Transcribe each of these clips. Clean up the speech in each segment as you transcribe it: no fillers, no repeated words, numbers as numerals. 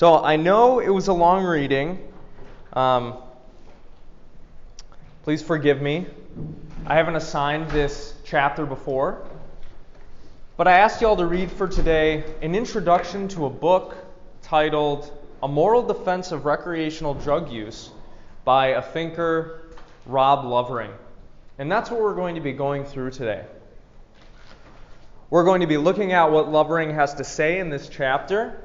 So I know it was a long reading. Please forgive me. I haven't assigned this chapter before, but I asked y'all to read for today an introduction to a book titled A Moral Defense of Recreational Drug Use by a thinker, Rob Lovering. And that's what we're going to be going through today. We're going to be looking at what Lovering has to say in this chapter.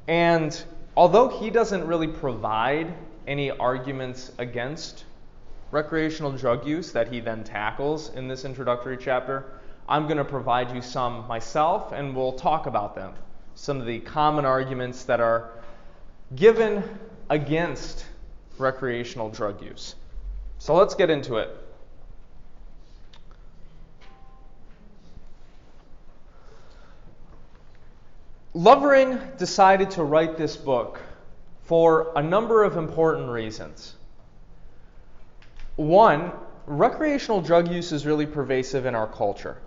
And although he doesn't really provide any arguments against recreational drug use that he then tackles in this introductory chapter, I'm going to provide you some myself, and we'll talk about them. Some of the common arguments that are given against recreational drug use. So let's get into it. Lovering decided to write this book for a number of important reasons. One, recreational drug use is really pervasive in our culture,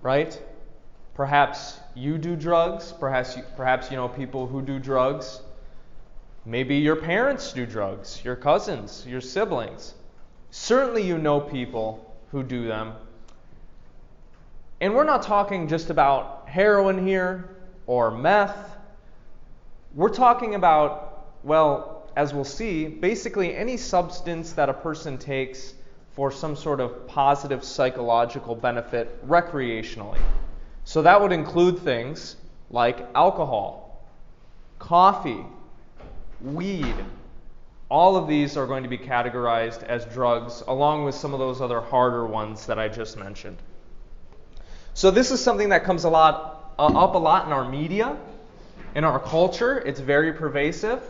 right? Perhaps you do drugs, perhaps you know people who do drugs. Maybe your parents do drugs, your cousins, your siblings. Certainly you know people who do them. And we're not talking just about heroin here or meth. We're talking about, well, as we'll see, basically any substance that a person takes for some sort of positive psychological benefit recreationally. So that would include things like alcohol, coffee, weed. All of these are going to be categorized as drugs, along with some of those other harder ones that I just mentioned. So this is something that comes up a lot in our media, in our culture. It's very pervasive,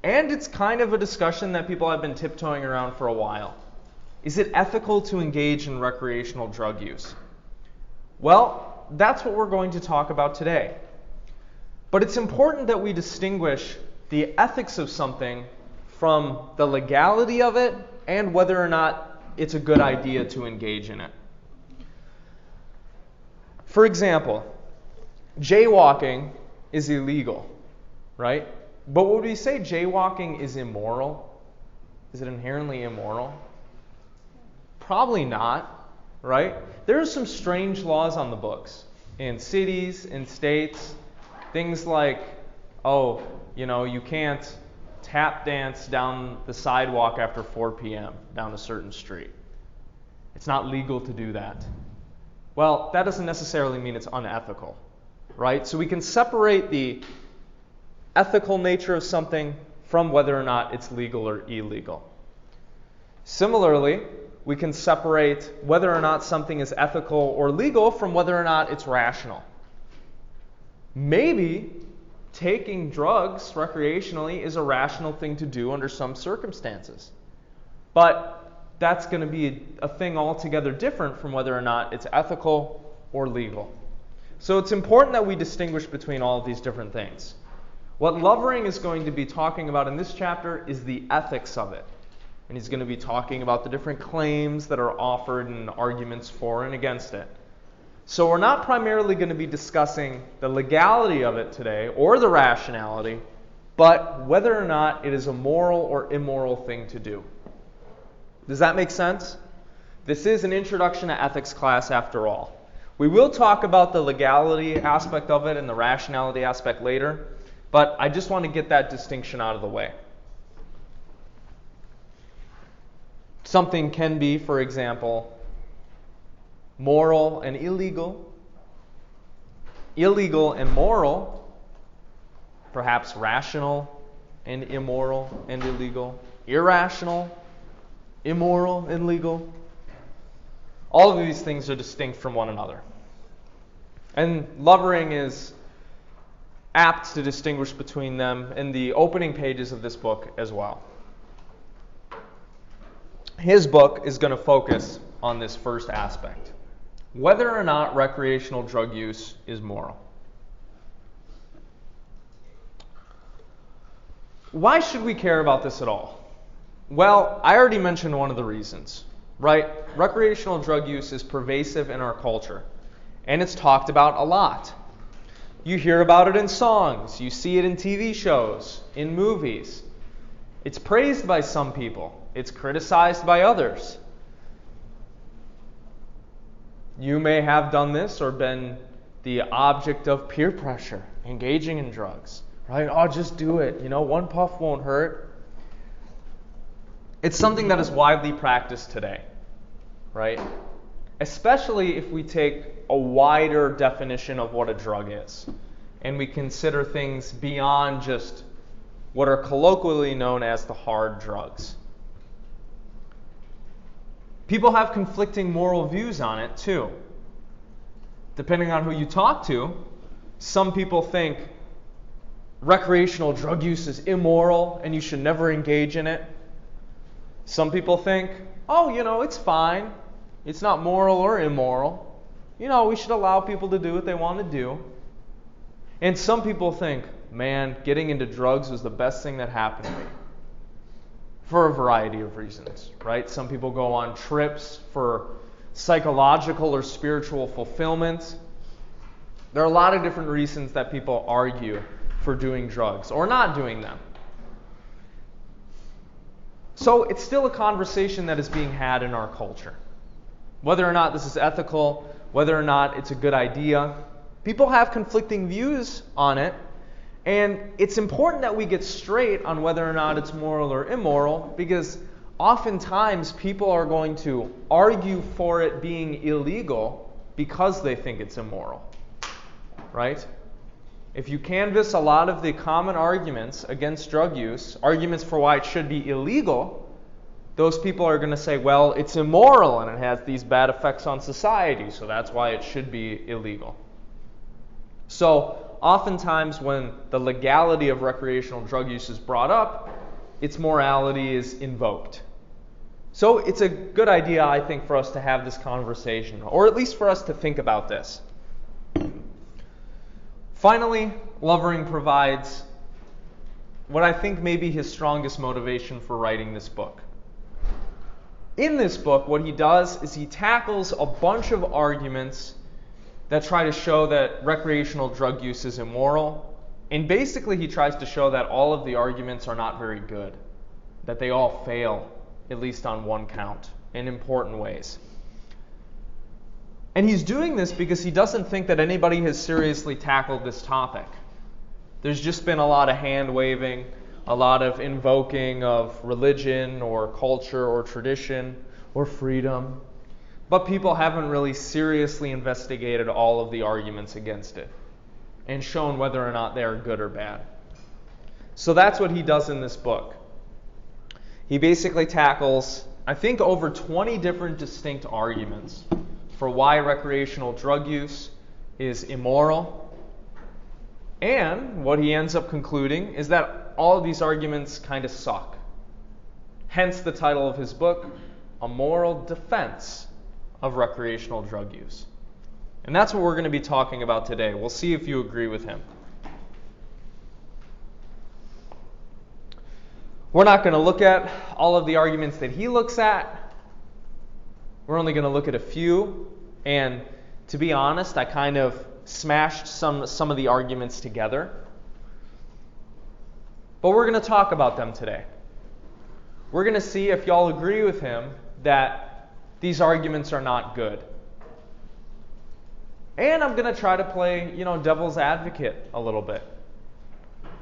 and it's kind of a discussion that people have been tiptoeing around for a while. Is it ethical to engage in recreational drug use? Well, that's what we're going to talk about today. But it's important that we distinguish the ethics of something from the legality of it and whether or not it's a good idea to engage in it. For example, jaywalking is illegal, right? But would we say jaywalking is immoral? Is it inherently immoral? Probably not, right? There are some strange laws on the books in cities, in states, things like, you can't tap dance down the sidewalk after 4 p.m. down a certain street. It's not legal to do that. Well, that doesn't necessarily mean it's unethical, right? So we can separate the ethical nature of something from whether or not it's legal or illegal. Similarly, we can separate whether or not something is ethical or legal from whether or not it's rational. Maybe taking drugs recreationally is a rational thing to do under some circumstances. But that's going to be a thing altogether different from whether or not it's ethical or legal. So it's important that we distinguish between all of these different things. What Lovering is going to be talking about in this chapter is the ethics of it. And he's going to be talking about the different claims that are offered and arguments for and against it. So we're not primarily going to be discussing the legality of it today or the rationality, but whether or not it is a moral or immoral thing to do. Does that make sense? This is an introduction to ethics class after all. We will talk about the legality aspect of it and the rationality aspect later, but I just want to get that distinction out of the way. Something can be, for example, moral and illegal, illegal and moral, perhaps rational and immoral and illegal, irrational, immoral and legal. All of these things are distinct from one another. And Lovering is apt to distinguish between them in the opening pages of this book as well. His book is going to focus on this first aspect, whether or not recreational drug use is moral. Why should we care about this at all? Well, I already mentioned one of the reasons, right? Recreational drug use is pervasive in our culture, and it's talked about a lot. You hear about it in songs. You see it in TV shows, in movies. It's praised by some people. It's criticized by others. You may have done this or been the object of peer pressure, engaging in drugs, right? Oh, just do it. One puff won't hurt. It's something that is widely practiced today, right? Especially if we take a wider definition of what a drug is, and we consider things beyond just what are colloquially known as the hard drugs. People have conflicting moral views on it too. Depending on who you talk to, some people think recreational drug use is immoral and you should never engage in it. Some people think, it's fine. It's not moral or immoral. We should allow people to do what they want to do. And some people think, man, getting into drugs was the best thing that happened to me. For a variety of reasons, right? Some people go on trips for psychological or spiritual fulfillment. There are a lot of different reasons that people argue for doing drugs or not doing them. So it's still a conversation that is being had in our culture. Whether or not this is ethical, whether or not it's a good idea, people have conflicting views on it. And it's important that we get straight on whether or not it's moral or immoral, because oftentimes people are going to argue for it being illegal because they think it's immoral, right? If you canvass a lot of the common arguments against drug use, arguments for why it should be illegal, those people are going to say, well, it's immoral and it has these bad effects on society, so that's why it should be illegal. So oftentimes when the legality of recreational drug use is brought up, its morality is invoked. So it's a good idea, I think, for us to have this conversation, or at least for us to think about this. Finally, Lovering provides what I think may be his strongest motivation for writing this book. In this book, what he does is he tackles a bunch of arguments that try to show that recreational drug use is immoral. And basically he tries to show that all of the arguments are not very good, that they all fail, at least on one count, in important ways. And he's doing this because he doesn't think that anybody has seriously tackled this topic. There's just been a lot of hand-waving, a lot of invoking of religion or culture or tradition or freedom. But people haven't really seriously investigated all of the arguments against it and shown whether or not they are good or bad. So that's what he does in this book. He basically tackles, I think, over 20 different distinct arguments for why recreational drug use is immoral. And what he ends up concluding is that all of these arguments kind of suck. Hence the title of his book, A Moral Defense of Recreational Drug Use. And that's what we're going to be talking about today. We'll see if you agree with him. We're not going to look at all of the arguments that he looks at. We're only going to look at a few. And to be honest, I kind of smashed some of the arguments together. But we're going to talk about them today. We're going to see if y'all agree with him that these arguments are not good. And I'm going to try to play, devil's advocate a little bit.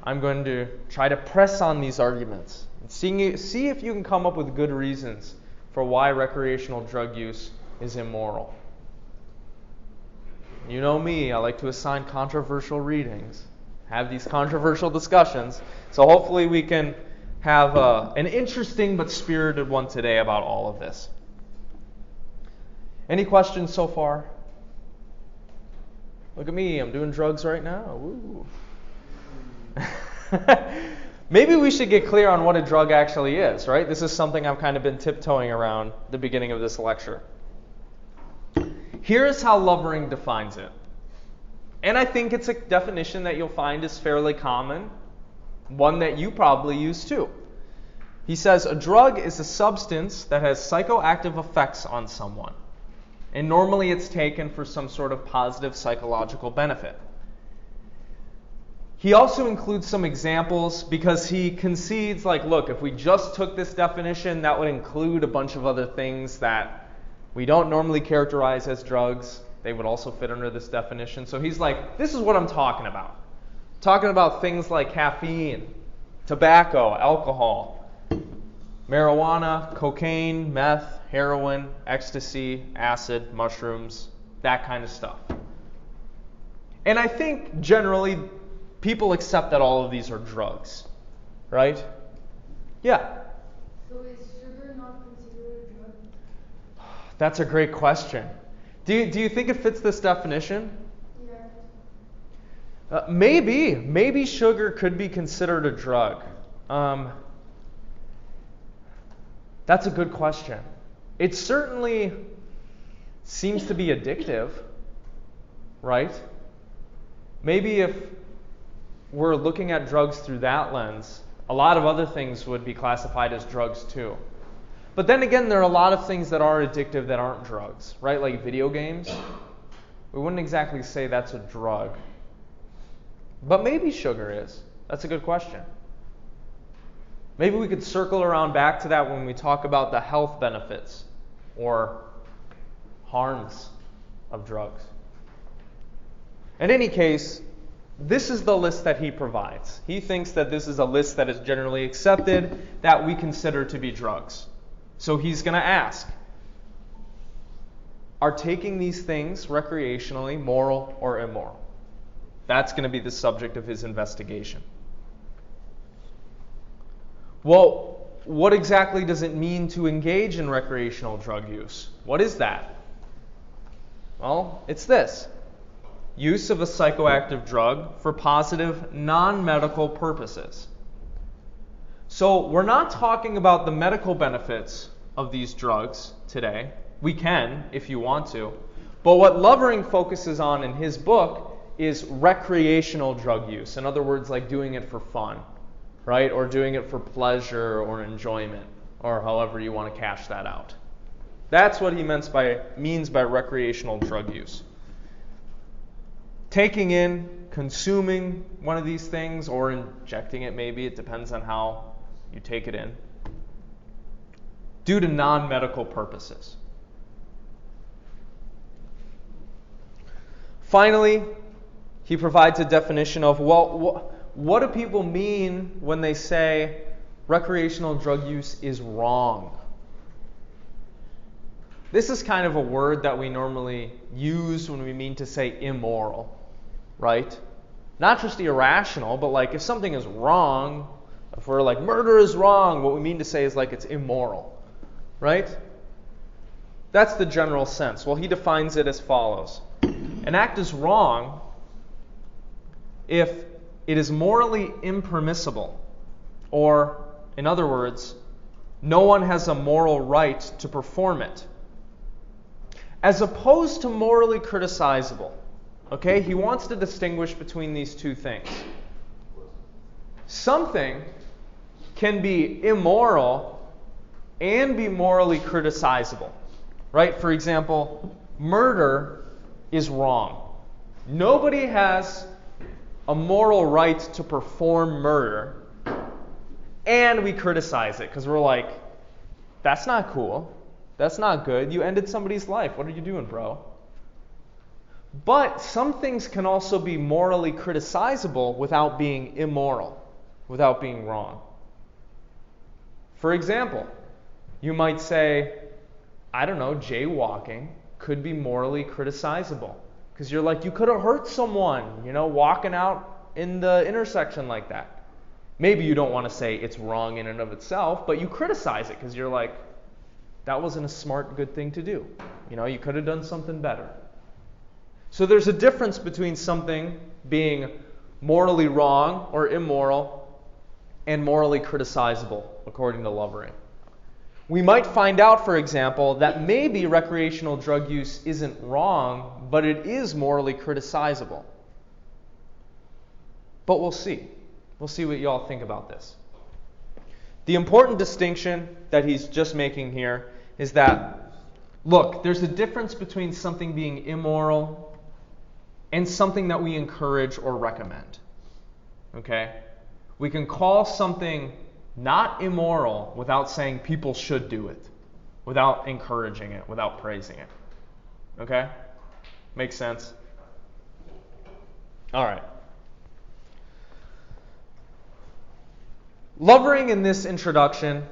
I'm going to try to press on these arguments and see if you can come up with good reasons for why recreational drug use is immoral. You know me, I like to assign controversial readings, have these controversial discussions. So hopefully we can have an interesting but spirited one today about all of this. Any questions so far? Look at me, I'm doing drugs right now. Woo. Maybe we should get clear on what a drug actually is, right? This is something I've kind of been tiptoeing around the beginning of this lecture. Here's how Lovering defines it. And I think it's a definition that you'll find is fairly common, one that you probably use too. He says, a drug is a substance that has psychoactive effects on someone. And normally it's taken for some sort of positive psychological benefit. He also includes some examples because he concedes, like, look, if we just took this definition, that would include a bunch of other things that we don't normally characterize as drugs. They would also fit under this definition. So he's like, this is what I'm talking about. Talking about things like caffeine, tobacco, alcohol, marijuana, cocaine, meth, heroin, ecstasy, acid, mushrooms, that kind of stuff. And I think generally people accept that all of these are drugs, right? Yeah? So is sugar not considered a drug? That's a great question. Do you think it fits this definition? Yeah. Maybe sugar could be considered a drug. That's a good question. It certainly seems to be addictive, right? Maybe if we're looking at drugs through that lens, a lot of other things would be classified as drugs too. But then again, there are a lot of things that are addictive that aren't drugs, right? Like video games. We wouldn't exactly say that's a drug. But maybe sugar is. That's a good question. Maybe we could circle around back to that when we talk about the health benefits or harms of drugs. In any case, this is the list that he provides. He thinks that this is a list that is generally accepted that we consider to be drugs. So he's going to ask, are taking these things recreationally moral or immoral? That's going to be the subject of his investigation. Well, what exactly does it mean to engage in recreational drug use? What is that? Well, it's this. Use of a psychoactive drug for positive non-medical purposes. So we're not talking about the medical benefits of these drugs today. We can, if you want to. But what Lovering focuses on in his book is recreational drug use. In other words, like doing it for fun, right? Or doing it for pleasure or enjoyment, or however you want to cash that out. That's what he means by recreational drug use. Taking in, consuming one of these things, or injecting it maybe, it depends on how you take it in, due to non-medical purposes. Finally, he provides a definition of, well, what do people mean when they say recreational drug use is wrong? This is kind of a word that we normally use when we mean to say immoral, right? Not just irrational, but like if something is wrong, if we're like murder is wrong, what we mean to say is like it's immoral, right? That's the general sense. Well, he defines it as follows. An act is wrong if it is morally impermissible, or, in other words, no one has a moral right to perform it, as opposed to morally criticizable. Okay, he wants to distinguish between these two things. Something can be immoral and be morally criticizable, right? For example, murder is wrong. Nobody has a moral right to perform murder, and we criticize it because we're like, that's not cool. That's not good. You ended somebody's life. What are you doing, bro? But some things can also be morally criticizable without being immoral, without being wrong. For example, you might say, I don't know, jaywalking could be morally criticizable. Because you're like, you could have hurt someone, walking out in the intersection like that. Maybe you don't want to say it's wrong in and of itself, but you criticize it because you're like, that wasn't a smart, good thing to do. You could have done something better. So there's a difference between something being morally wrong or immoral and morally criticizable, according to Lovering. We might find out, for example, that maybe recreational drug use isn't wrong, but it is morally criticizable. But we'll see. We'll see what you all think about this. The important distinction that he's just making here is that, look, there's a difference between something being immoral and something that we encourage or recommend. Okay? We can call something not immoral without saying people should do it, without encouraging it, without praising it. Okay? Makes sense? All right. Lovering in this introduction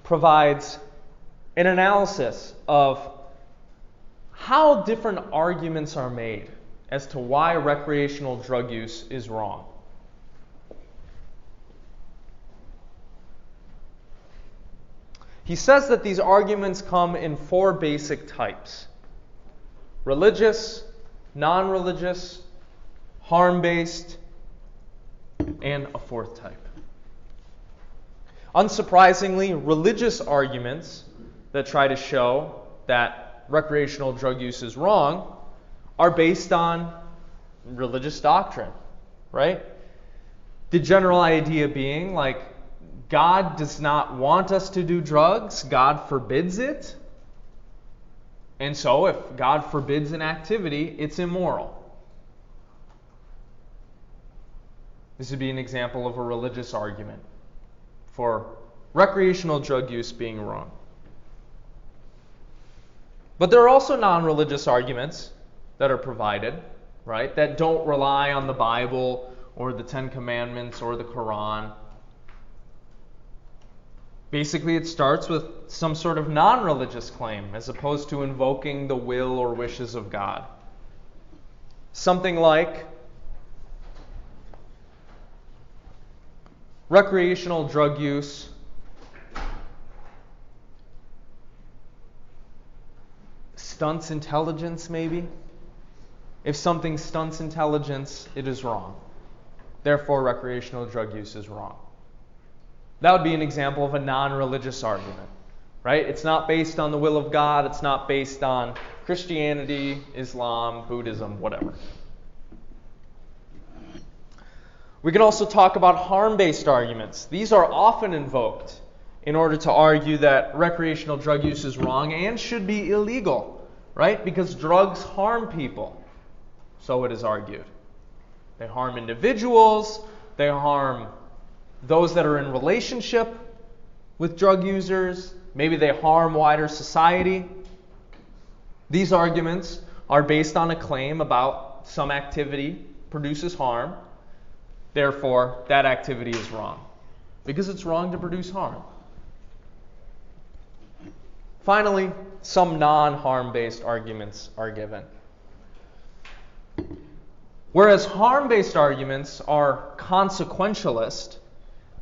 provides an analysis of how different arguments are made as to why recreational drug use is wrong. He says that these arguments come in four basic types: religious, non-religious, harm-based, and a fourth type. Unsurprisingly, religious arguments that try to show that recreational drug use is wrong are based on religious doctrine, right? The general idea being like, God does not want us to do drugs, God forbids it. And so if God forbids an activity, it's immoral. This would be an example of a religious argument for recreational drug use being wrong. But there are also non-religious arguments that are provided, right, that don't rely on the Bible or the Ten Commandments or the Quran. Basically, it starts with some sort of non-religious claim as opposed to invoking the will or wishes of God. Something like, recreational drug use stunts intelligence, maybe. If something stunts intelligence, it is wrong. Therefore, recreational drug use is wrong. That would be an example of a non-religious argument, right? It's not based on the will of God. It's not based on Christianity, Islam, Buddhism, whatever. We can also talk about harm-based arguments. These are often invoked in order to argue that recreational drug use is wrong and should be illegal, right? Because drugs harm people, so it is argued. They harm individuals, they harm those that are in relationship with drug users, maybe they harm wider society. These arguments are based on a claim about some activity produces harm. Therefore, that activity is wrong, because it's wrong to produce harm. Finally, some non-harm-based arguments are given. Whereas harm-based arguments are consequentialist,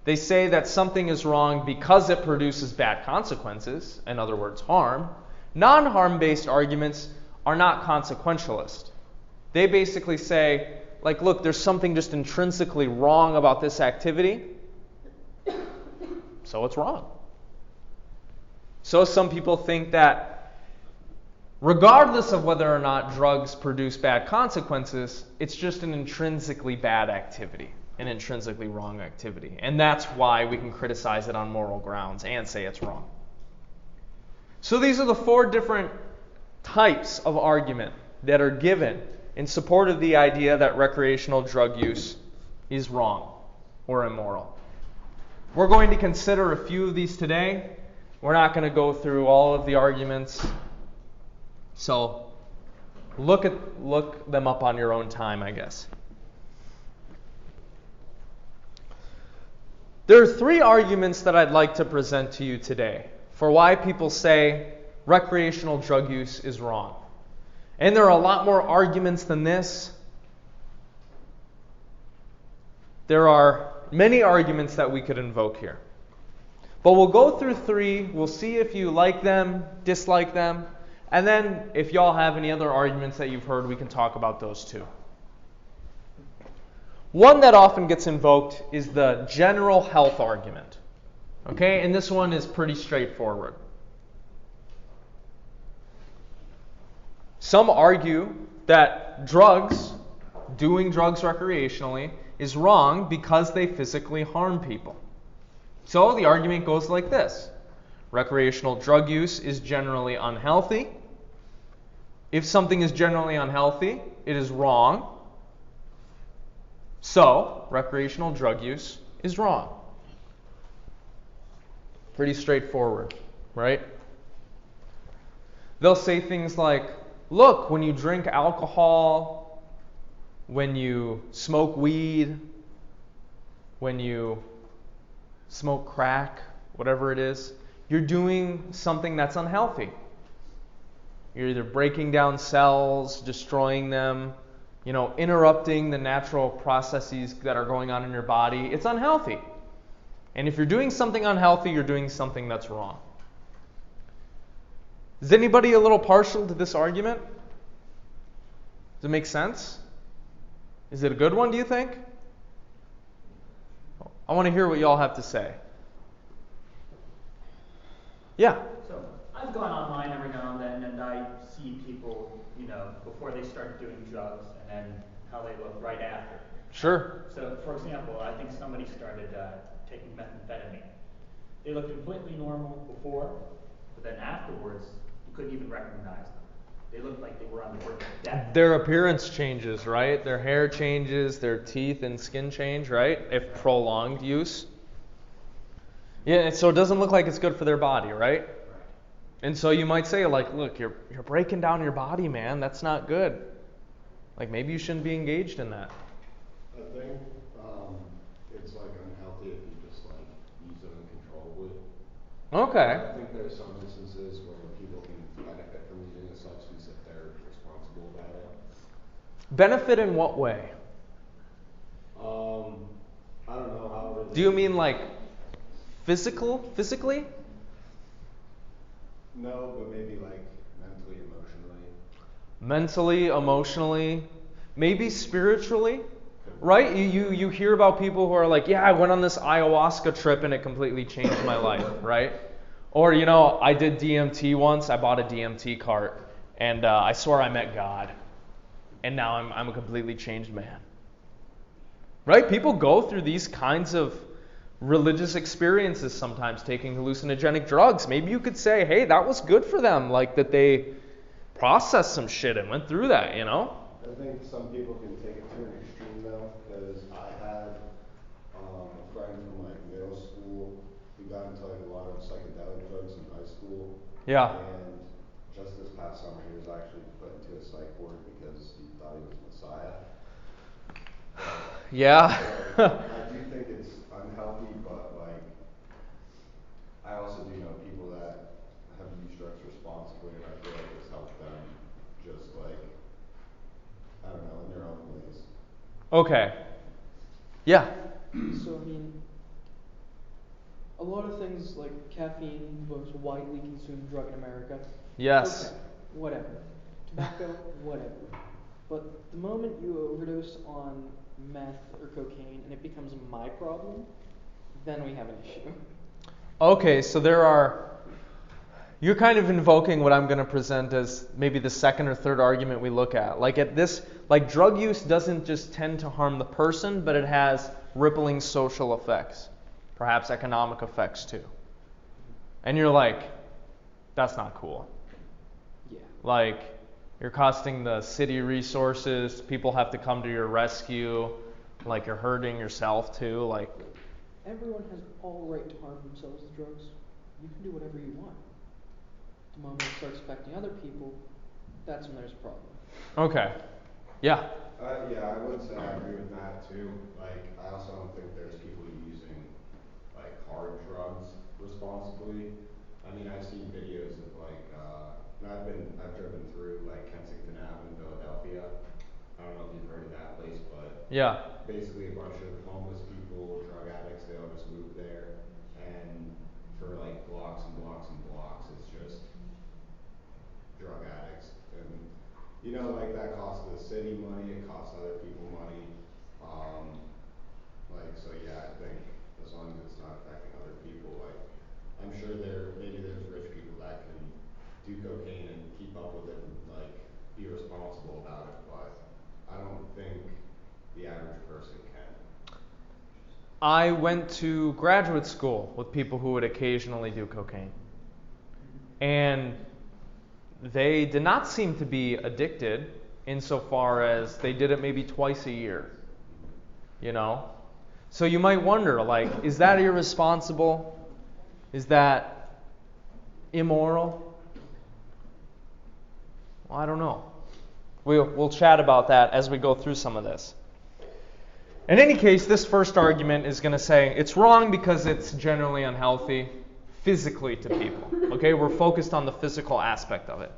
they say that something is wrong because it produces bad consequences, in other words, harm. Non-harm-based arguments are not consequentialist. They basically say, like, look, there's something just intrinsically wrong about this activity, so it's wrong. So some people think that regardless of whether or not drugs produce bad consequences, it's just an intrinsically bad activity, an intrinsically wrong activity. And that's why we can criticize it on moral grounds and say it's wrong. So these are the four different types of argument that are given in support of the idea that recreational drug use is wrong or immoral. We're going to consider a few of these today. We're not going to go through all of the arguments. So look them up on your own time, I guess. There are three arguments that I'd like to present to you today for why people say recreational drug use is wrong. And there are a lot more arguments than this. There are many arguments that we could invoke here. But we'll go through three. We'll see if you like them, dislike them. And then if y'all have any other arguments that you've heard, we can talk about those too. One that often gets invoked is the general health argument. Okay, and this one is pretty straightforward. Some argue that doing drugs recreationally, is wrong because they physically harm people. So the argument goes like this. Recreational drug use is generally unhealthy. If something is generally unhealthy, it is wrong. So, recreational drug use is wrong. Pretty straightforward, right? They'll say things like, look, when you drink alcohol, when you smoke weed, when you smoke crack, whatever it is, you're doing something that's unhealthy. You're either breaking down cells, destroying them, interrupting the natural processes that are going on in your body. It's unhealthy. And if you're doing something unhealthy, you're doing something that's wrong. Is anybody a little partial to this argument? Does it make sense? Is it a good one, do you think? I want to hear what y'all have to say. Yeah. So I've gone online every now and then, and I see people, before they start doing drugs, and then how they look right after. Sure. So, for example, I think somebody started taking methamphetamine. They looked completely normal before, but then afterwards, you couldn't even recognize them. They looked like they were on the brink of death. Their appearance changes, right? Their hair changes, their teeth and skin change, right? If prolonged use. Yeah, so it doesn't look like it's good for their body, right? Right. And so you might say, like, look, you're breaking down your body, man. That's not good. Like, maybe you shouldn't be engaged in that. I think it's like unhealthy if you just like use it uncontrollably. Okay. I think there's some instances where people can benefit from using a substance if they're responsible about it. Benefit in what way? I don't know how. Do you mean like physically? No, but maybe like mentally, emotionally. Mentally, emotionally, maybe spiritually, right? You hear about people who are like, yeah, I went on this ayahuasca trip and it completely changed my life, right? Or, I did DMT once. I bought a DMT cart and I swear I met God. And now I'm a completely changed man. Right? People go through these kinds of religious experiences sometimes, taking hallucinogenic drugs. Maybe you could say, hey, that was good for them, like that they processed some shit and went through that, I think some people can take it to an extreme though, because I had a friend from like middle school who got into like a lot of psychedelic drugs in high school. Yeah. And just this past summer he was actually put into a psych ward because he thought he was Messiah. Yeah. I do think it's unhealthy, but like I also do know people that have used drugs responsibly, and I feel like it's helped them just like, I don't know, in their own ways. Okay. Yeah. So, a lot of things like caffeine, the most widely consumed drug in America. Yes. Okay, whatever. Tobacco, whatever. But the moment you overdose on meth or cocaine and it becomes my problem, then we have an issue. Okay, so you're kind of invoking what I'm going to present as maybe the second or third argument we look at. Like drug use doesn't just tend to harm the person, but it has rippling social effects, perhaps economic effects too. And you're like, that's not cool. Yeah. Like, you're costing the city resources, people have to come to your rescue, like you're hurting yourself too, like. Everyone has all right to harm themselves with drugs. You can do whatever you want. The moment it starts affecting other people, that's when there's a problem. Okay. Yeah. Yeah, I would say I agree with that too. Like, I also don't think there's people using like hard drugs responsibly. I mean, I've seen videos of like, I've driven through like Kensington Ave in Philadelphia. I don't know if you've heard of that place, but Yeah. basically a bunch of homeless people, drug addicts, they all just move there, and for like blocks and blocks and blocks, it's just drug addicts, and like that costs the city money, it costs other people money, so yeah, I think as long as it's not affecting other people, like I'm sure maybe there's rich people that can do cocaine and keep up with it and like be responsible about it, but I don't think the average person can. I went to graduate school with people who would occasionally do cocaine. And they did not seem to be addicted insofar as they did it maybe twice a year. you know? So you might wonder, like, is that irresponsible? Is that immoral? Well, I don't know. We'll chat about that as we go through some of this. In any case, this first argument is going to say it's wrong because it's generally unhealthy physically to people. Okay, we're focused on the physical aspect of it.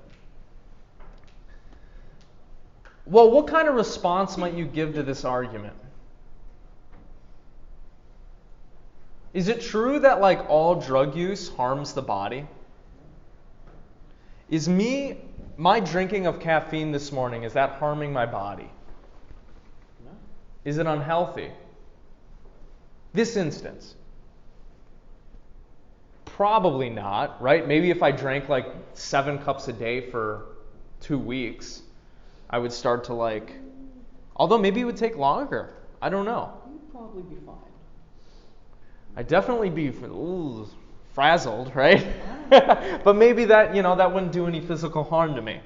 Well, what kind of response might you give to this argument? Is it true that like all drug use harms the body? Is my drinking of caffeine this morning, is that harming my body? No. Is it unhealthy? This instance. Probably not, right? Maybe if I drank like 7 cups a day for 2 weeks, I would start to like, although maybe it would take longer. I don't know. You'd probably be fine. I'd definitely be frazzled, right? But maybe that, that wouldn't do any physical harm to me.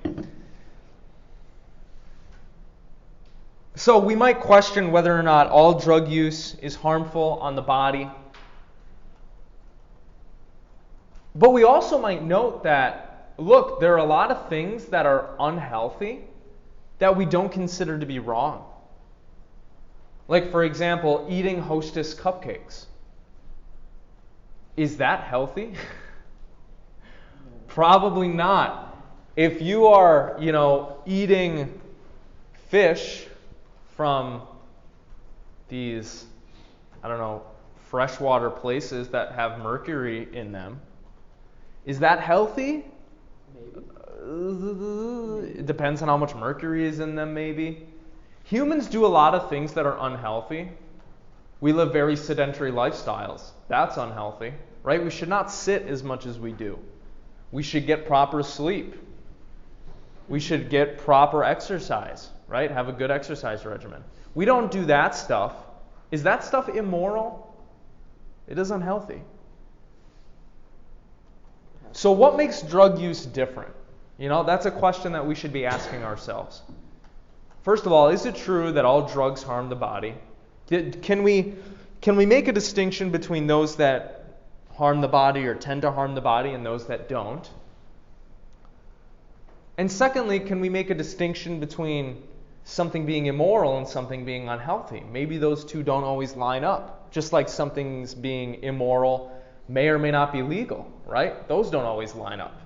So we might question whether or not all drug use is harmful on the body. But we also might note that, look, there are a lot of things that are unhealthy that we don't consider to be wrong. Like, for example, eating Hostess cupcakes. Is that healthy? Probably not. If you are, eating fish from these, freshwater places that have mercury in them, is that healthy? Maybe. It depends on how much mercury is in them, maybe. Humans do a lot of things that are unhealthy. We live very sedentary lifestyles. That's unhealthy, right? We should not sit as much as we do. We should get proper sleep. We should get proper exercise, right? Have a good exercise regimen. We don't do that stuff. Is that stuff immoral? It is unhealthy. So what makes drug use different? That's a question that we should be asking ourselves. First of all, is it true that all drugs harm the body? Can we make a distinction between those that harm the body or tend to harm the body and those that don't? And secondly, can we make a distinction between something being immoral and something being unhealthy? Maybe those two don't always line up. Just like something's being immoral may or may not be legal, right? Those don't always line up.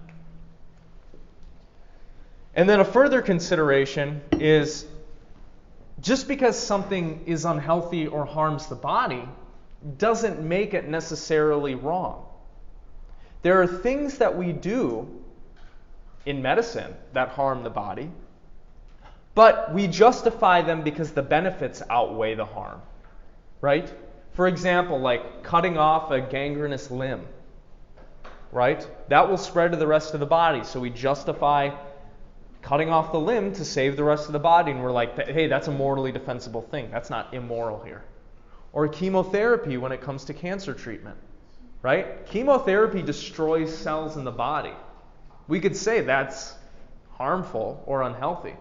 And then a further consideration is just because something is unhealthy or harms the body doesn't make it necessarily wrong. There are things that we do in medicine that harm the body, but we justify them because the benefits outweigh the harm, right? For example, like cutting off a gangrenous limb, right? That will spread to the rest of the body, so we justify cutting off the limb to save the rest of the body, and we're like, hey, that's a morally defensible thing. That's not immoral here. Or chemotherapy when it comes to cancer treatment, right? Chemotherapy destroys cells in the body. We could say that's harmful or unhealthy.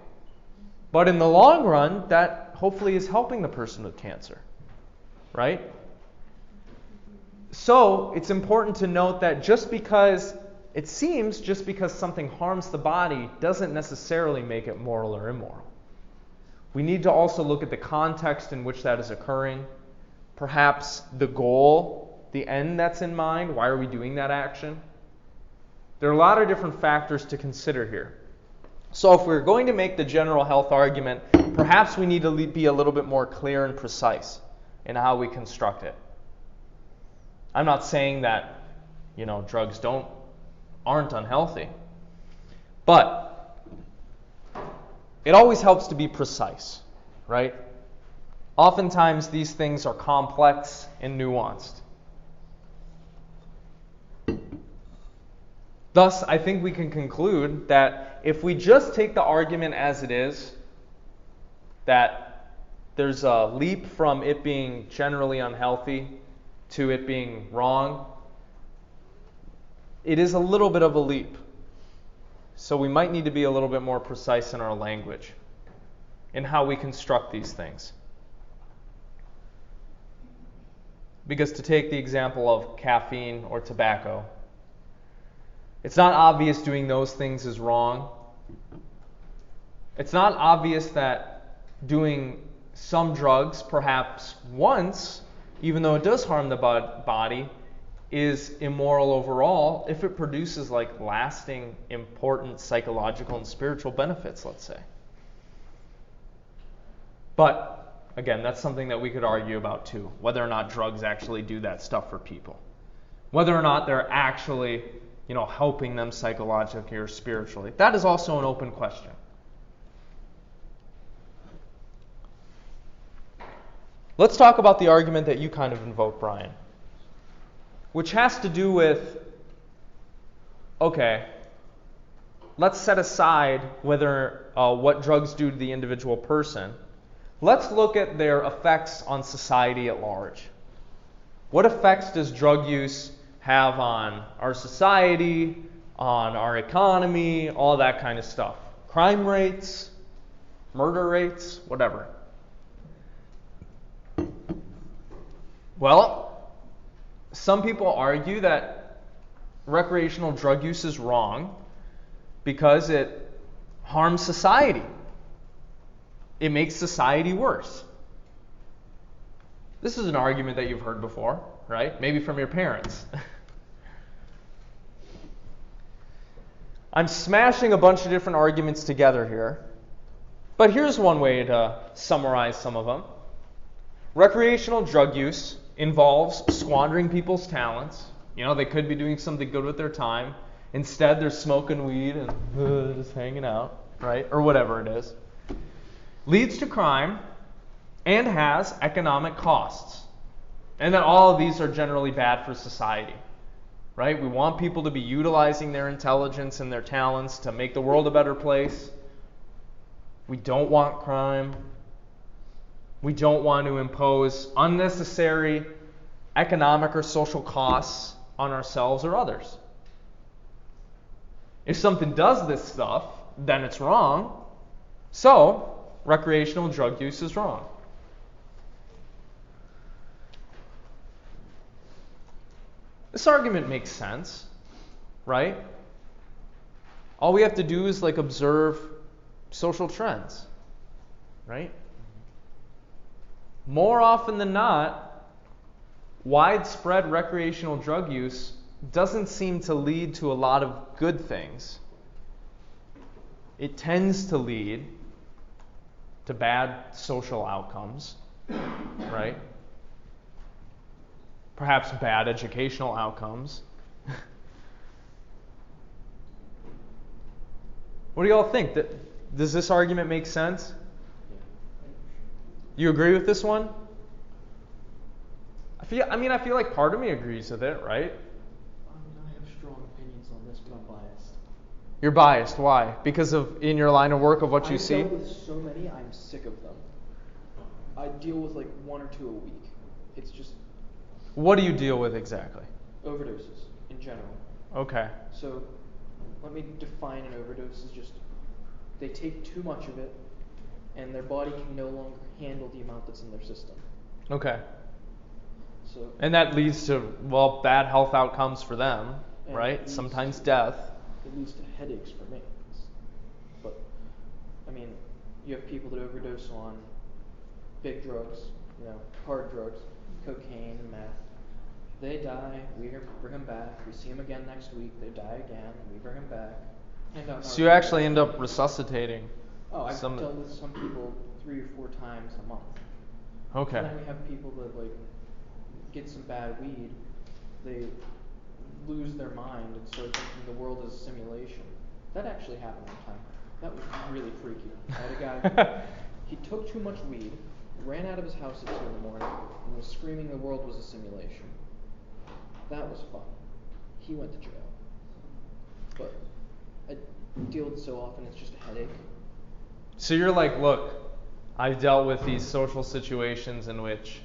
But in the long run, that hopefully is helping the person with cancer, right? So it's important to note that just because something harms the body doesn't necessarily make it moral or immoral. We need to also look at the context in which that is occurring, perhaps the goal, the end that's in mind. Why are we doing that action? There are a lot of different factors to consider here. So if we're going to make the general health argument, perhaps we need to be a little bit more clear and precise in how we construct it. I'm not saying that, drugs aren't unhealthy, but it always helps to be precise, right? Oftentimes these things are complex and nuanced. Thus, I think we can conclude that if we just take the argument as it is, that there's a leap from it being generally unhealthy to it being wrong, it is a little bit of a leap. So we might need to be a little bit more precise in our language in how we construct these things. Because to take the example of caffeine or tobacco, it's not obvious doing those things is wrong. It's not obvious that doing some drugs, perhaps once, even though it does harm the body, is immoral overall if it produces like lasting, important psychological and spiritual benefits, let's say. But again, that's something that we could argue about too, whether or not drugs actually do that stuff for people. Whether or not they're actually, helping them psychologically or spiritually. That is also an open question. Let's talk about the argument that you kind of invoked, Brian, which has to do with, okay, let's set aside whether what drugs do to the individual person. Let's look at their effects on society at large. What effects does drug use have on our society, on our economy, all that kind of stuff? Crime rates, murder rates, whatever. Well, some people argue that recreational drug use is wrong because it harms society. It makes society worse. This is an argument that you've heard before, right? Maybe from your parents. I'm smashing a bunch of different arguments together here, but here's one way to summarize some of them. Recreational drug use involves squandering people's talents. They could be doing something good with their time. Instead, they're smoking weed and just hanging out, right? Or whatever it is. Leads to crime and has economic costs. And that all of these are generally bad for society, right? We want people to be utilizing their intelligence and their talents to make the world a better place. We don't want crime. We don't want to impose unnecessary economic or social costs on ourselves or others. If something does this stuff, then it's wrong. So, recreational drug use is wrong. This argument makes sense, right? All we have to do is observe social trends, right? More often than not, widespread recreational drug use doesn't seem to lead to a lot of good things. It tends to lead to bad social outcomes, right? Perhaps bad educational outcomes. What do y'all think? Does this argument make sense? You agree with this one? I feel like part of me agrees with it, right? I have strong opinions on this, but I'm biased. You're biased. Why? Because of in your line of work of what you see? I've dealt with so many, I'm sick of them. I deal with one or two a week. It's just What do you deal with exactly? overdoses in general. Okay. So let me define an overdose as just they take too much of it and their body can no longer handle the amount that's in their system. Okay. So And that leads to, bad health outcomes for them, And right? it Sometimes leads death. it leads to headaches for me. But you have people that overdose on big drugs, hard drugs, cocaine, meth. They die, we bring them back, we see them again next week, they die again, we bring them back. So you actually end up resuscitating. Oh, I've dealt with some people 3 or 4 times a month. Okay. And then we have people that get some bad weed, they lose their mind and start thinking the world is a simulation. That actually happened one time. That was really freaky. I had a guy, he took too much weed, ran out of his house at 2 in the morning, and was screaming the world was a simulation. That was fun. He went to jail. But I deal with it so often, it's just a headache. So you're like, look, I've dealt with these social situations in which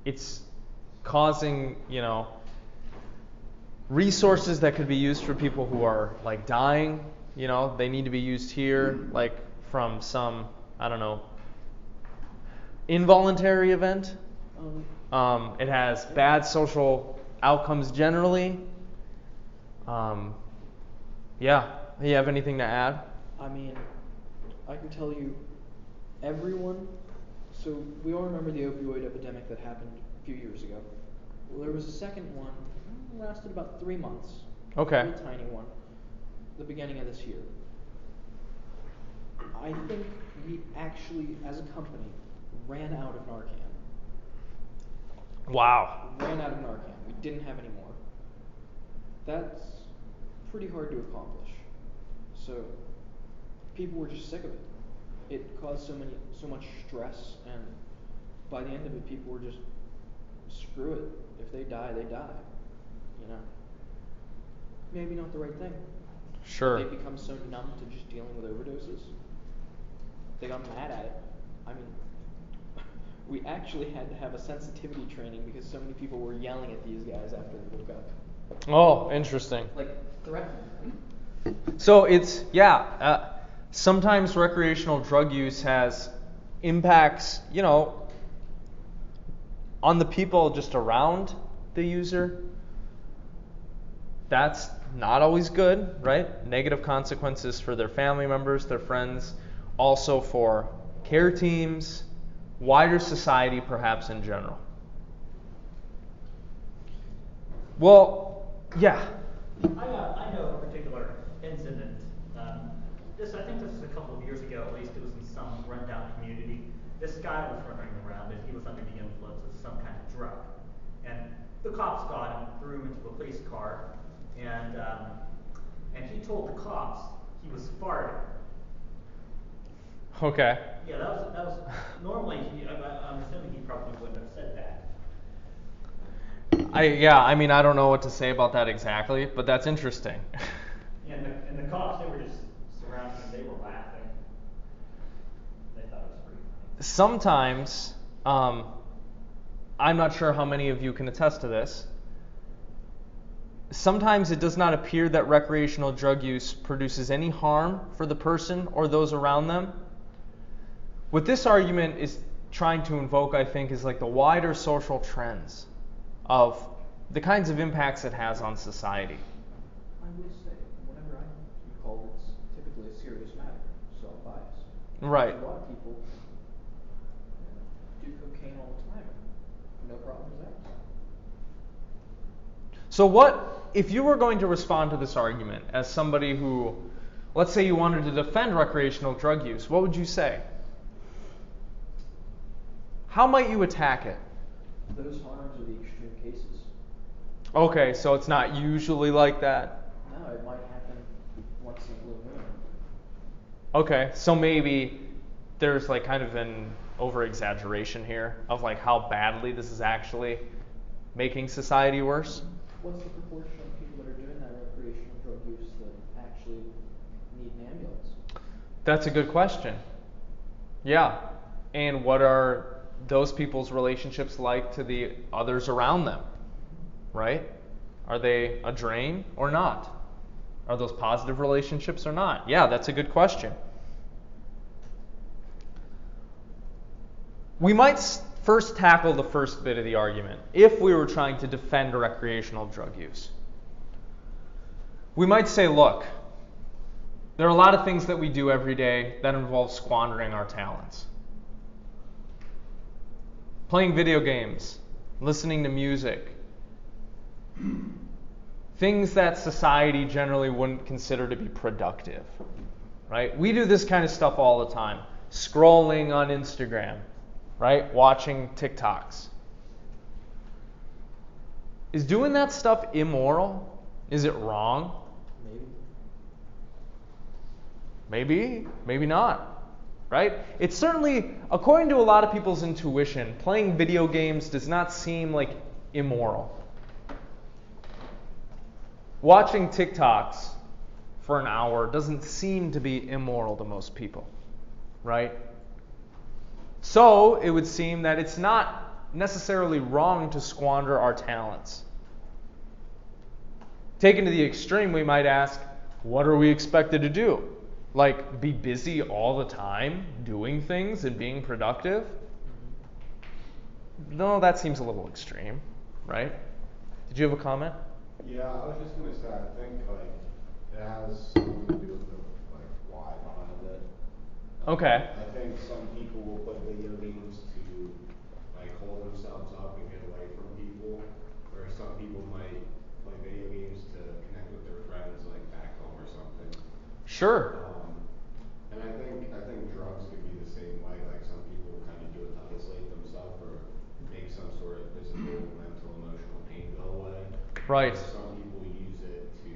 it's causing, resources that could be used for people who are dying, they need to be used here, from some, involuntary event, It has bad social outcomes generally. Yeah. You have anything to add? I mean, I can tell you, everyone. So we all remember the opioid epidemic that happened a few years ago. Well, there was a second one, lasted about 3 months. Okay. A very tiny one, the beginning of this year. I think we actually, as a company, ran out of Narcan. Wow. Ran out of Narcan. We didn't have any more. That's pretty hard to accomplish. So people were just sick of it. It caused so much stress, and by the end of it, people were just, screw it. If they die, they die. You know. Maybe not the right thing. Sure. They become so numb to just dealing with overdoses. They got mad at it. I mean, we actually had to have a sensitivity training because so many people were yelling at these guys after they woke up. Oh, interesting. Like, threatening. So it's, sometimes recreational drug use has impacts, on the people just around the user. That's not always good, right? Negative consequences for their family members, their friends, also for care teams, wider society perhaps in general. Well, yeah. I know a particular incident. I think this was a couple of years ago, at least. It was in some rundown community. This guy was running around and he was under the influence of some kind of drug. And the cops got him, threw him into a police car, and he told the cops he was farting. Okay. Yeah, that was normally. I'm assuming he probably wouldn't have said that. I don't know what to say about that exactly, but that's interesting. And the cops, they were just surrounding him. They were laughing. They thought it was pretty funny. Sometimes, I'm not sure how many of you can attest to this. Sometimes it does not appear that recreational drug use produces any harm for the person or those around them. What this argument is trying to invoke, I think, is like the wider social trends of the kinds of impacts it has on society. I will say, whenever I'm called, it's typically a serious matter, so I'm biased. Right. A lot of people do cocaine all the time, no problems there. So what, if you were going to respond to this argument as somebody who, let's say you wanted to defend recreational drug use, what would you say? How might you attack it? Those harms are the extreme cases. Okay, so it's not usually like that. No, it might happen once in a blue moon. Okay, so maybe there's like kind of an over-exaggeration here of like how badly this is actually making society worse. What's the proportion of people that are doing that recreational drug use that actually need an ambulance? That's a good question. Yeah, and what are those people's relationships like to the others around them, right? Are they a drain or not? Are those positive relationships or not? Yeah, that's a good question. We might first tackle the first bit of the argument if we were trying to defend recreational drug use. We might say, look, there are a lot of things that we do every day that involve squandering our talents. Playing video games, listening to music, things that society generally wouldn't consider to be productive, right? We do this kind of stuff all the time. Scrolling on Instagram, right? Watching TikToks. Is doing that stuff immoral? Is it wrong? Maybe, maybe not. Right? It's certainly, according to a lot of people's intuition, playing video games does not seem like immoral. Watching TikToks for an hour doesn't seem to be immoral to most people, right? So it would seem that it's not necessarily wrong to squander our talents. Taken to the extreme, we might ask, what are we expected to do? Like, be busy all the time, doing things and being productive? No, that seems a little extreme, right? Did you have a comment? Yeah, I was just gonna say, I think like it has something to do with the like why behind it. Okay. I think some people will play video games to like hold themselves up and get away from people, whereas some people might play video games to connect with their friends like back home or something. Sure. And I think drugs could be the same way. Like some people kind of do it to isolate themselves or make some sort of physical, mental, emotional pain go away. Right. Some people use it to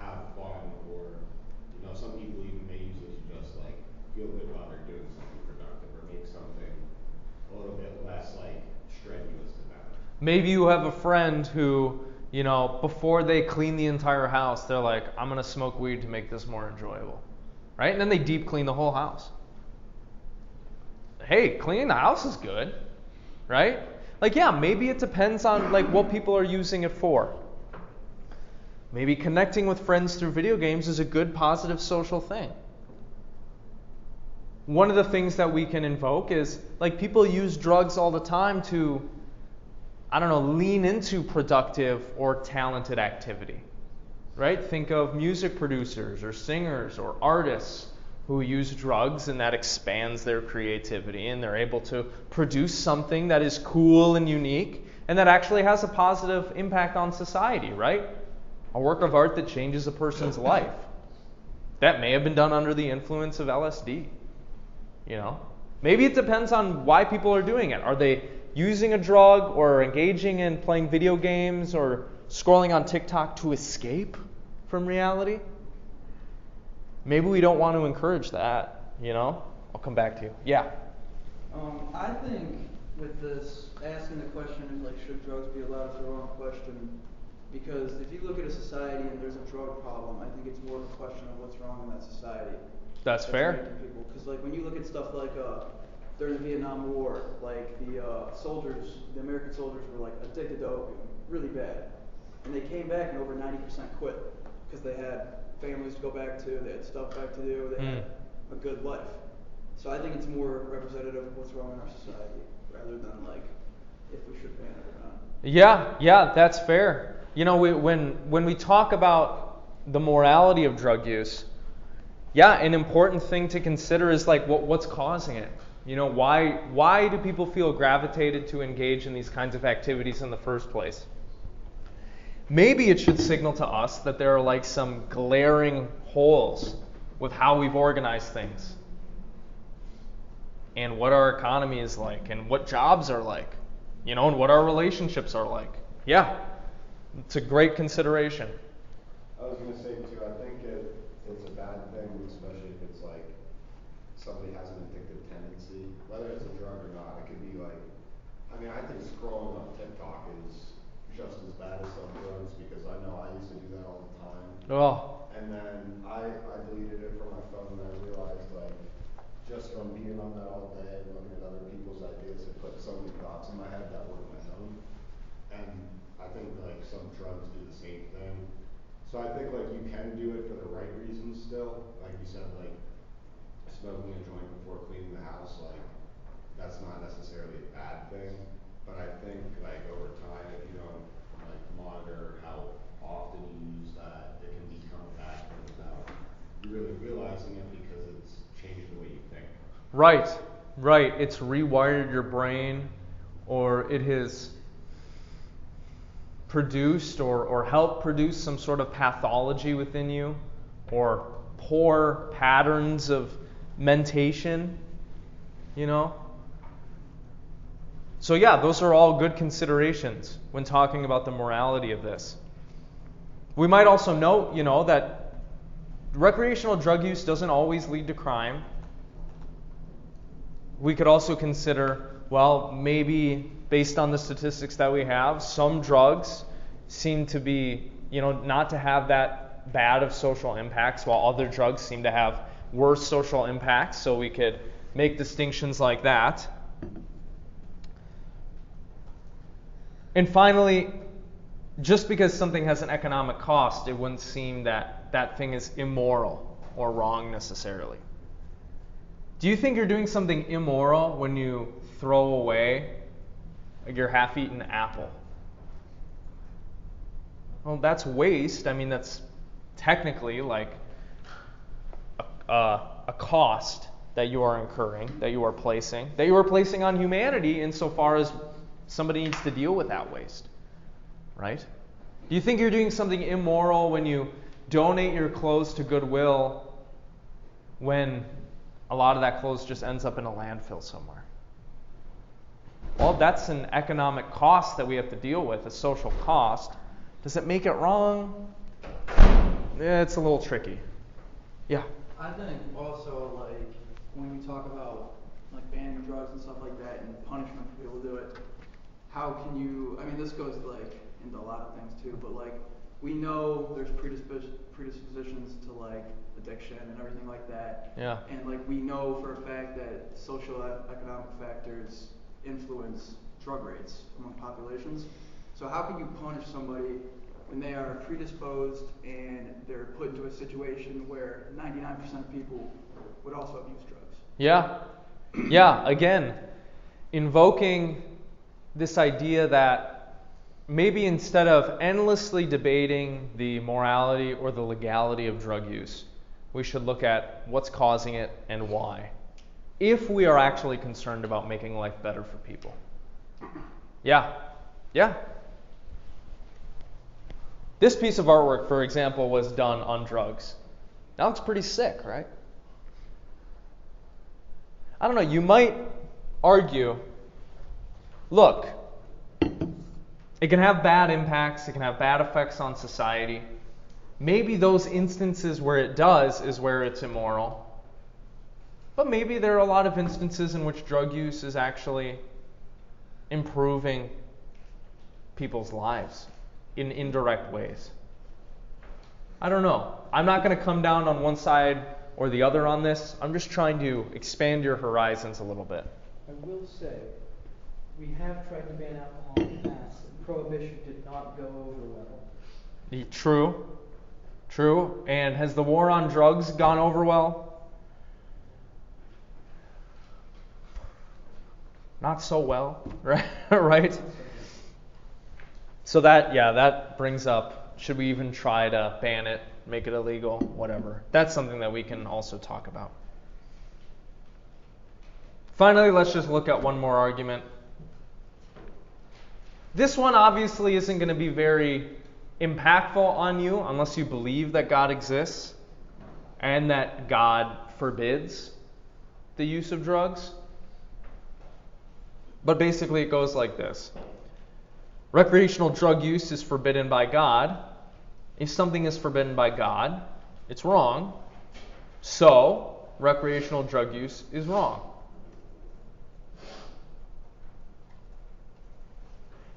have fun, or some people even may use it to just like feel good while they're doing something productive or make something a little bit less like strenuous to them. Maybe you have a friend who, before they clean the entire house, they're like, I'm going to smoke weed to make this more enjoyable. Right? And then they deep clean the whole house. Hey, cleaning the house is good. Right? Like, yeah, maybe it depends on like what people are using it for. Maybe connecting with friends through video games is a good, positive social thing. One of the things that we can invoke is, like, people use drugs all the time to, lean into productive or talented activity. Right? Think of music producers or singers or artists who use drugs, and that expands their creativity, and they're able to produce something that is cool and unique and that actually has a positive impact on society, right? A work of art that changes a person's life. That may have been done under the influence of LSD. Maybe it depends on why people are doing it. Are they using a drug or engaging in playing video games or scrolling on TikTok to escape from reality? Maybe we don't want to encourage that, I'll come back to you. Yeah. I think with this, asking the question is like, should drugs be allowed, is the wrong question. Because if you look at a society and there's a drug problem, I think it's more of a question of what's wrong in that society. That's fair. Because like when you look at stuff like during the Vietnam War, like the American soldiers were like addicted to opium, really bad. And they came back and over 90% quit because they had families to go back to, they had stuff back to do, they had a good life. So I think it's more representative of what's wrong in our society rather than like if we should ban it or not. Yeah, that's fair. When we talk about the morality of drug use, an important thing to consider is like what's causing it. Why do people feel gravitated to engage in these kinds of activities in the first place? Maybe it should signal to us that there are like some glaring holes with how we've organized things and what our economy is like and what jobs are like, and what our relationships are like. Yeah, it's a great consideration. I was going to say too, I think it's a bad thing, especially if it's like somebody has an addictive tendency, whether it's a drug or not. It could be like, I think scrolling on TikTok is just as bad as some drugs because I know I used to do that all the time. Oh. And then I deleted it from my phone and I realized like just from being on that all day and looking at other people's ideas, it put so many thoughts in my head that weren't my own. And I think like some drugs do the same thing. So I think like you can do it for the right reasons still. Like you said, like smoking a joint before cleaning the house, like that's not necessarily a bad thing. But I think like over time, if you don't like monitor how often you use that, it can become a bad thing without you really realizing it because it's changed the way you think. Right. It's rewired your brain, or it has produced or helped produce some sort of pathology within you, or poor patterns of mentation, So those are all good considerations when talking about the morality of this. We might also note, that recreational drug use doesn't always lead to crime. We could also consider, maybe based on the statistics that we have, some drugs seem to be, not to have that bad of social impacts, while other drugs seem to have worse social impacts. So we could make distinctions like that. And finally, just because something has an economic cost, it wouldn't seem that that thing is immoral or wrong necessarily. Do you think you're doing something immoral when you throw away like your half-eaten apple. Well, that's waste. I mean, that's technically like a cost that you are incurring, that you are placing on humanity insofar as somebody needs to deal with that waste, right? Do you think you're doing something immoral when you donate your clothes to Goodwill when a lot of that clothes just ends up in a landfill somewhere? Well, that's an economic cost that we have to deal with, a social cost. Does it make it wrong? It's a little tricky. Yeah. I think also, like, when you talk about like banning drugs and stuff like that and punishment for people who do it, how can you, I mean, this goes like into a lot of things too, but like, we know there's predispositions to like addiction and everything like that. Yeah. And like, we know for a fact that social economic factors influence drug rates among populations. So how can you punish somebody when they are predisposed and they're put into a situation where 99% of people would also abuse drugs? Yeah. Yeah, again, invoking this idea that maybe instead of endlessly debating the morality or the legality of drug use, we should look at what's causing it and why, if we are actually concerned about making life better for people. Yeah. Yeah. This piece of artwork, for example, was done on drugs. That looks pretty sick, right? I don't know, you might argue, look, it can have bad impacts, it can have bad effects on society. Maybe those instances where it does is where it's immoral. But maybe there are a lot of instances in which drug use is actually improving people's lives in indirect ways. I don't know. I'm not going to come down on one side or the other on this. I'm just trying to expand your horizons a little bit. I will say, we have tried to ban alcohol in the past, and prohibition did not go over well. True. True. And has the war on drugs gone over well? Not so well, right? Right? So that brings up, should we even try to ban it, make it illegal, whatever. That's something that we can also talk about. Finally, let's just look at one more argument. This one obviously isn't going to be very impactful on you unless you believe that God exists and that God forbids the use of drugs. But basically it goes like this. Recreational drug use is forbidden by God. If something is forbidden by God, it's wrong. So, recreational drug use is wrong.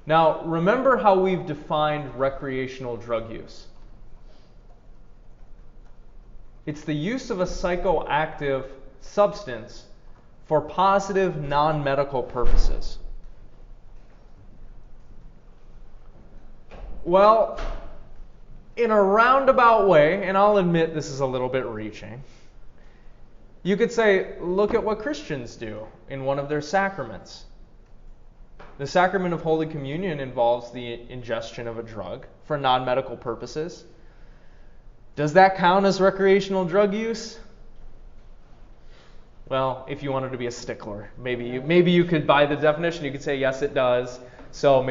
Now, remember how we've defined recreational drug use. It's the use of a psychoactive substance for positive non-medical purposes. Well, in a roundabout way, and I'll admit this is a little bit reaching, you could say, look at what Christians do in one of their sacraments. The sacrament of Holy Communion involves the ingestion of a drug for non-medical purposes. Does that count as recreational drug use? Well, if you wanted to be a stickler, maybe you could buy the definition. You could say, yes, it does. So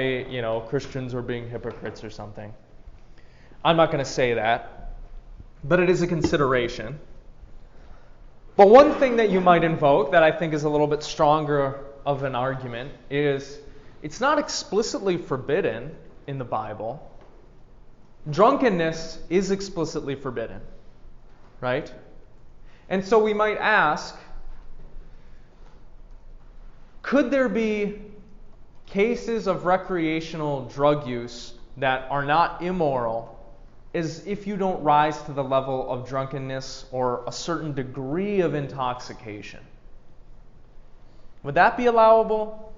Christians are being hypocrites or something. I'm not going to say that, but it is a consideration. But one thing that you might invoke that I think is a little bit stronger of an argument is it's not explicitly forbidden in the Bible. Drunkenness is explicitly forbidden, right? And so we might ask, could there be cases of recreational drug use that are not immoral as if you don't rise to the level of drunkenness or a certain degree of intoxication? Would that be allowable?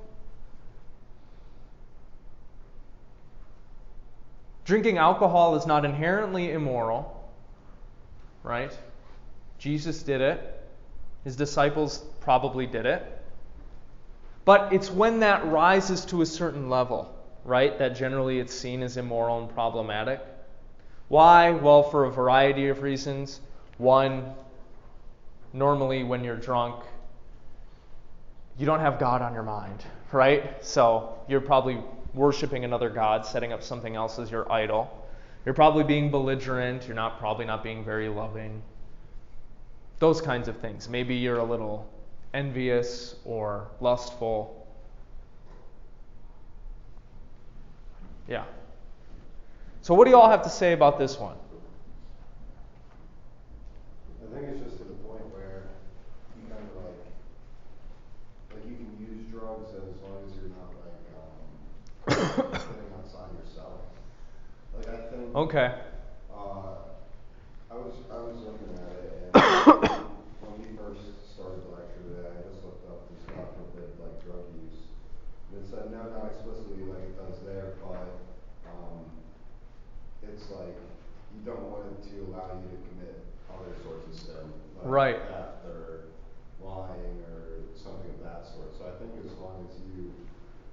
Drinking alcohol is not inherently immoral, right? Jesus did it. His disciples probably did it. But it's when that rises to a certain level, right, that generally it's seen as immoral and problematic. Why? Well, for a variety of reasons. One, normally when you're drunk, you don't have God on your mind, right? So you're probably worshiping another god, setting up something else as your idol. You're probably being belligerent. You're probably not being very loving. Those kinds of things. Maybe you're a little envious or lustful. Yeah. So what do you all have to say about this one? I think it's just to the point where you kind of like you can use drugs as long as you're not getting outside yourself. Like I think. Okay. I was looking at it, and when we first started the lecture today, I just looked up this doctor did like drug use. And it said no, not explicitly like it does there, but it's like you don't want it to allow you to commit other sorts of sin, like Right. theft or lying or something of that sort. So I think as long as you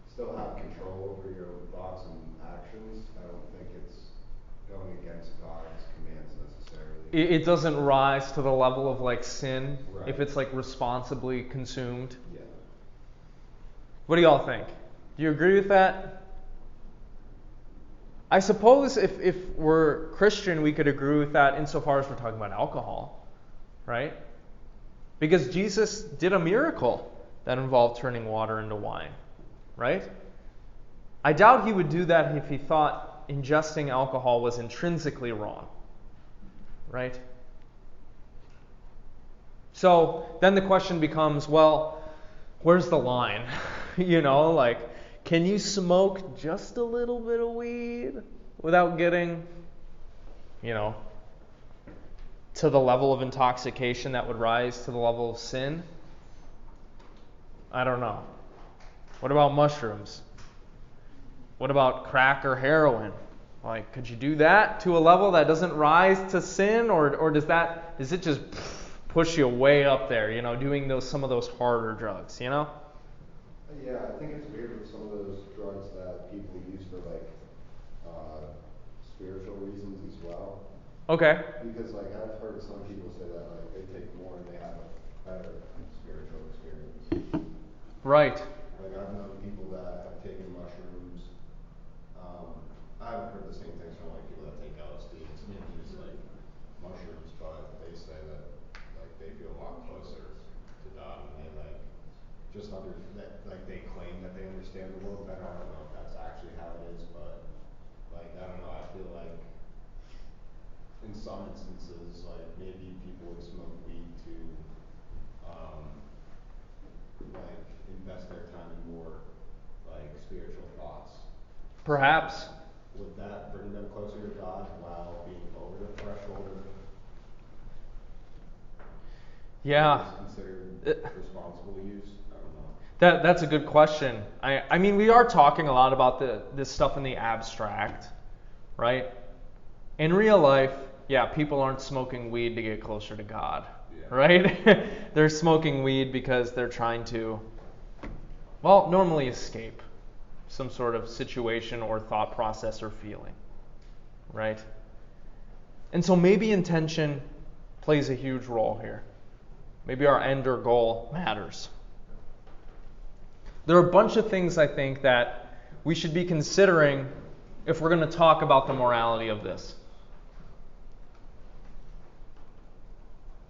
still have control over your own thoughts and actions, I don't think it's going against God's commands necessarily. It doesn't rise to the level of like sin Right. if it's like responsibly consumed. Yeah. What do y'all think? Do you agree with that? I suppose if we're Christian, we could agree with that insofar as we're talking about alcohol, right? Because Jesus did a miracle that involved turning water into wine, right? I doubt he would do that if he thought ingesting alcohol was intrinsically wrong, right? So then the question becomes, well, where's the line? Like, can you smoke just a little bit of weed without getting, to the level of intoxication that would rise to the level of sin? I don't know. What about mushrooms? What about crack or heroin? Like, could you do that to a level that doesn't rise to sin, or does it just push you way up there? Doing some of those harder drugs. Yeah, I think it's weird with some of those drugs that people use for spiritual reasons as well. Okay. Because I've heard some people say that they take more and they have a better spiritual experience. Right. I've known people that have taken mushrooms. I haven't heard the same things from people that take LSD. It's maybe just mushrooms, but they say that they feel a lot closer to God and they just they claim that they understand the world better. I don't know if that's actually how it is, but I don't know. I feel like in some instances, maybe people would smoke weed to invest their time in more spiritual thoughts. Perhaps. Would that bring them closer to God while being over the threshold of Yeah. considered responsible use? I don't know. That's a good question. I mean, we are talking a lot about this stuff in the abstract, right? In real life, yeah, people aren't smoking weed to get closer to God, right? They're smoking weed because they're trying to, normally escape some sort of situation or thought process or feeling, right? And so maybe intention plays a huge role here. Maybe our end or goal matters. There are a bunch of things I think that we should be considering if we're going to talk about the morality of this.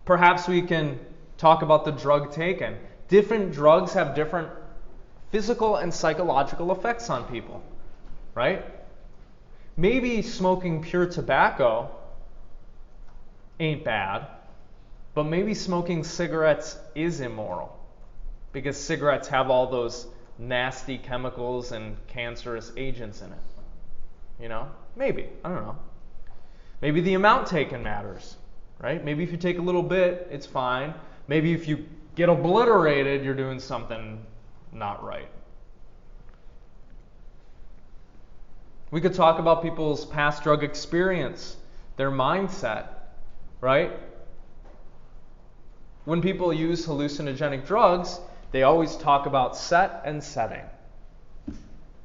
Perhaps we can talk about the drug taken. Different drugs have different physical and psychological effects on people, right? Maybe smoking pure tobacco ain't bad, but maybe smoking cigarettes is immoral because cigarettes have all those nasty chemicals and cancerous agents in it. Maybe. I don't know. Maybe the amount taken matters, right? Maybe if you take a little bit, it's fine. Maybe if you get obliterated, you're doing something not right. We could talk about people's past drug experience, their mindset, right? When people use hallucinogenic drugs, they always talk about set and setting.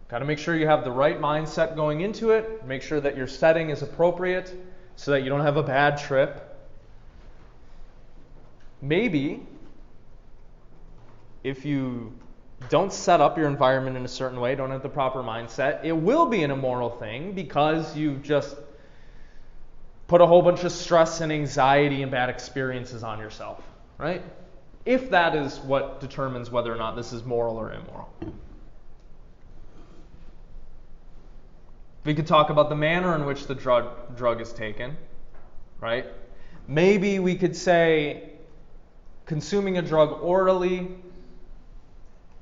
Got to make sure you have the right mindset going into it. Make sure that your setting is appropriate so that you don't have a bad trip. Maybe if you don't set up your environment in a certain way, don't have the proper mindset, it will be an immoral thing because you just put a whole bunch of stress and anxiety and bad experiences on yourself, right? If that is what determines whether or not this is moral or immoral. We could talk about the manner in which the drug is taken, right? Maybe we could say consuming a drug orally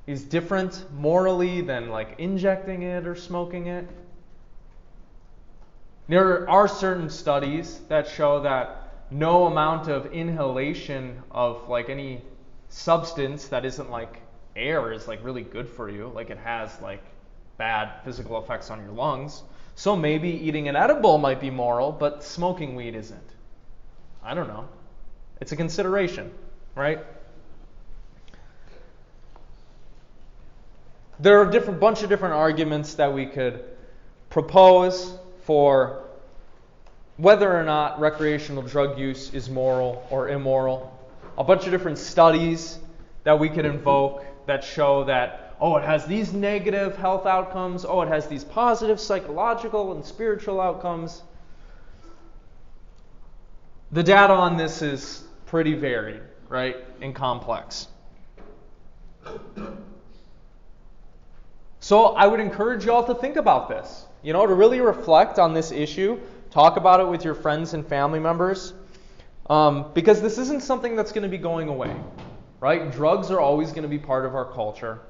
is different morally than like injecting it or smoking it. There are certain studies that show that no amount of inhalation of like any substance that isn't like air is like really good for you. Like it has like bad physical effects on your lungs. So maybe eating an edible might be moral, but smoking weed isn't. I don't know. It's a consideration, right? There are a bunch of different arguments that we could propose for whether or not recreational drug use is moral or immoral. A bunch of different studies that we could invoke that show that, oh, it has these negative health outcomes, oh, it has these positive psychological and spiritual outcomes. The data on this is pretty varied, right, and complex. So I would encourage you all to think about this, to really reflect on this issue, talk about it with your friends and family members, because this isn't something that's going to be going away, right? Drugs are always going to be part of our culture.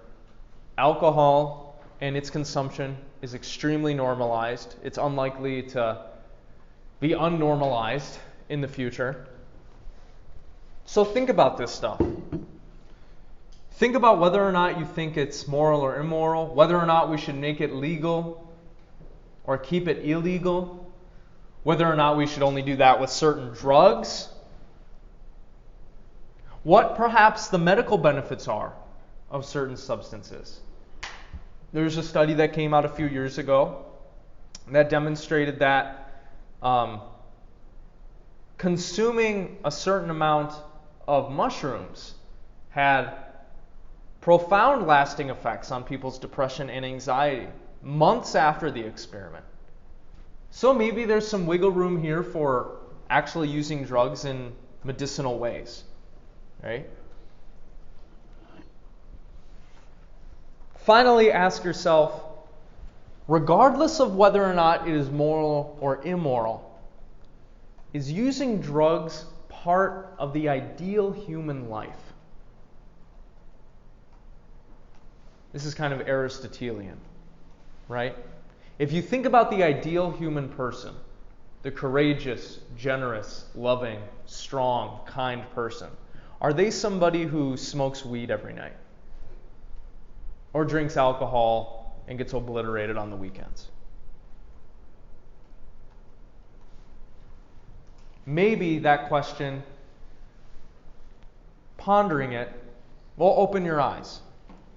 Alcohol and its consumption is extremely normalized. It's unlikely to be unnormalized in the future. So think about this stuff. Think about whether or not you think it's moral or immoral, whether or not we should make it legal or keep it illegal, whether or not we should only do that with certain drugs, what perhaps the medical benefits are of certain substances. There's a study that came out a few years ago that demonstrated that consuming a certain amount of mushrooms had profound lasting effects on people's depression and anxiety months after the experiment. So maybe there's some wiggle room here for actually using drugs in medicinal ways, right? Finally, ask yourself, regardless of whether or not it is moral or immoral, is using drugs part of the ideal human life? This is kind of Aristotelian, right? If you think about the ideal human person, the courageous, generous, loving, strong, kind person, are they somebody who smokes weed every night? Or drinks alcohol and gets obliterated on the weekends? Maybe that question, pondering it, will open your eyes.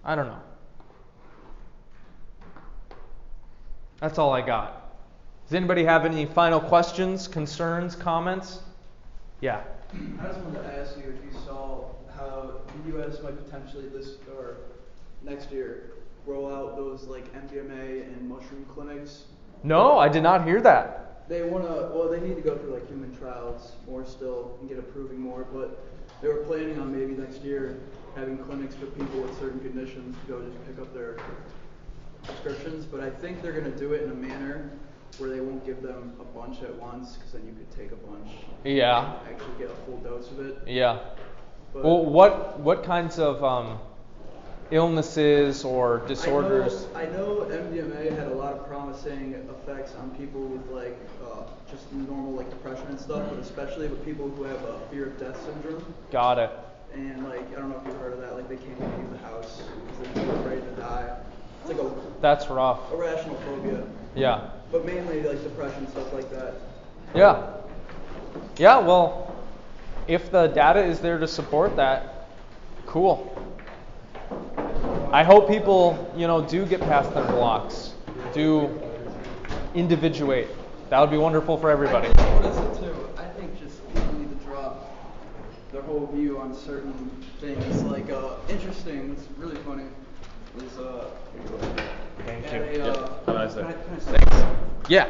I don't know. That's all I got. Does anybody have any final questions, concerns, comments? Yeah. I just wanted to ask you if you saw how the U.S. might potentially next year roll out those like MDMA and mushroom clinics. No, I did not hear that. They they need to go through like human trials more still and get approving more, but they were planning on maybe next year having clinics for people with certain conditions to go just pick up their prescriptions, but I think they're going to do it in a manner where they won't give them a bunch at once, because then you could take a bunch Yeah. and actually get a full dose of it. Yeah. But Well, what kinds of illnesses or disorders? I know MDMA had a lot of promising effects on people with like just normal like depression and stuff, but especially with people who have a fear of death syndrome. Got it. And like I don't know if you've heard of that. Like they can't even leave the house because they're afraid to die. It's like That's rough. irrational phobia. Yeah. But mainly like depression, stuff like that. Yeah. Yeah, well, if the data is there to support that, cool. I hope people, do get past their blocks, do individuate. That would be wonderful for everybody. I think, what is it too? I think just people need to drop their whole view on certain things. Like, interesting, what's really funny is, Thank at you. a, Yep. Have a nice day. can I say Yeah.